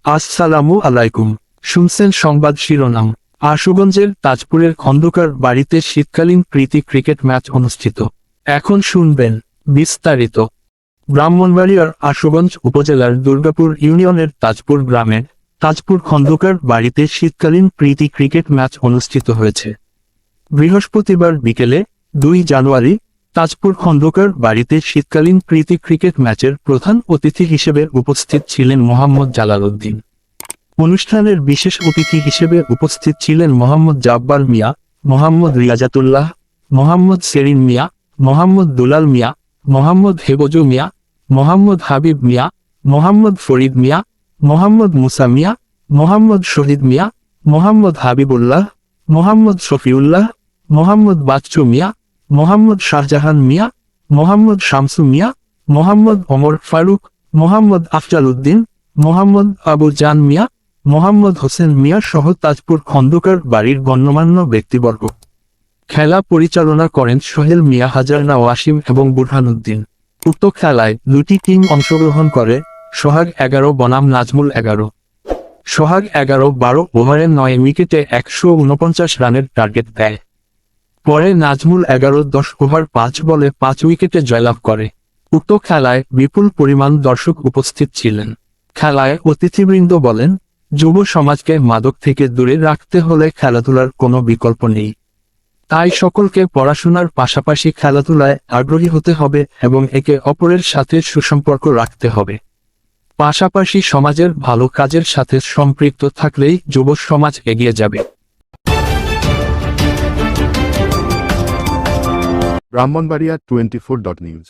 আসসালামু আলাইকুম। শুনছেন সংবাদ শিরোনাম। আশুগঞ্জের তাজপুরের খন্দকার বাড়িতে শীতকালীন প্রীতি ক্রিকেট ম্যাচ অনুষ্ঠিত। এখন শুনবেন বিস্তারিত। ব্রাহ্মণবাড়িয়ার আশুগঞ্জ উপজেলার দুর্গাপুর ইউনিয়নের তাজপুর গ্রামে তাজপুর খন্দকার বাড়িতে শীতকালীন প্রীতি ক্রিকেট ম্যাচ অনুষ্ঠিত হয়েছে। বৃহস্পতিবার বিকেলে 2 জানুয়ারি তাজপুর খন্দকার বাড়িতে শীতকালীন প্রীতি ক্রিকেট ম্যাচের প্রধান অতিথি হিসেবে উপস্থিত ছিলেন মোহাম্মদ জালাল উদ্দিন। অনুষ্ঠানের বিশেষ অতিথি হিসেবে উপস্থিত ছিলেন মোহাম্মদ জাব্বার মিয়া, মোহাম্মদ রিয়াজাতুল্লাহ, মোহাম্মদ সেরিন মিয়া, মোহাম্মদ দুলাল মিয়া, মোহাম্মদ হেবজু মিয়া, মোহাম্মদ হাবিব মিয়া, মোহাম্মদ ফরিদ মিয়া, মোহাম্মদ মুসা মিয়া, মোহাম্মদ শহীদ মিয়া, মোহাম্মদ হাবিবুল্লাহ, মোহাম্মদ শফিউল্লাহ, মোহাম্মদ বাচ্চু মিয়া, মোহাম্মদ শাহজাহান মিয়া, মোহাম্মদ শামসু মিয়া, মোহাম্মদ ওমর ফারুক, মোহাম্মদ আফজাল উদ্দিন, মোহাম্মদ আবু জান মিয়া, মোহাম্মদ হোসেন মিয়া সহ তাজপুর খন্দকার বাড়ির গণ্যমান্য ব্যক্তিবর্গ। খেলা পরিচালনা করেন সোহেল মিয়া, হাজারনা ওয়াসিম এবং বুরহানুদ্দিন। উক্ত খেলায় 2টি টিম অংশগ্রহণ করে, সোহাগ 11 বনাম নাজমুল 11। সোহাগ 11-12 ওভারে 9 উইকেটে 149 রানের টার্গেট দেয়। পরে নাজমুল 11-10 ওভার 5 বলে 5 উইকেটে জয়লাভ করে। উক্ত খেলায় বিপুল পরিমাণ দর্শক উপস্থিত ছিলেন। খেলায় অতিথিবৃন্দ বলেন, যুব সমাজকে মাদক থেকে দূরে রাখতে হলে খেলাধুলার কোনো বিকল্প নেই। তাই সকলকে পড়াশোনার পাশাপাশি খেলাধুলায় আগ্রহী হতে হবে এবং একে অপরের সাথে সুসম্পর্ক রাখতে হবে। পাশাপাশি সমাজের ভালো কাজের সাথে সম্পৃক্ত থাকলেই যুব সমাজ এগিয়ে যাবে। ব্রাহ্মণবাড়িয়া 24.news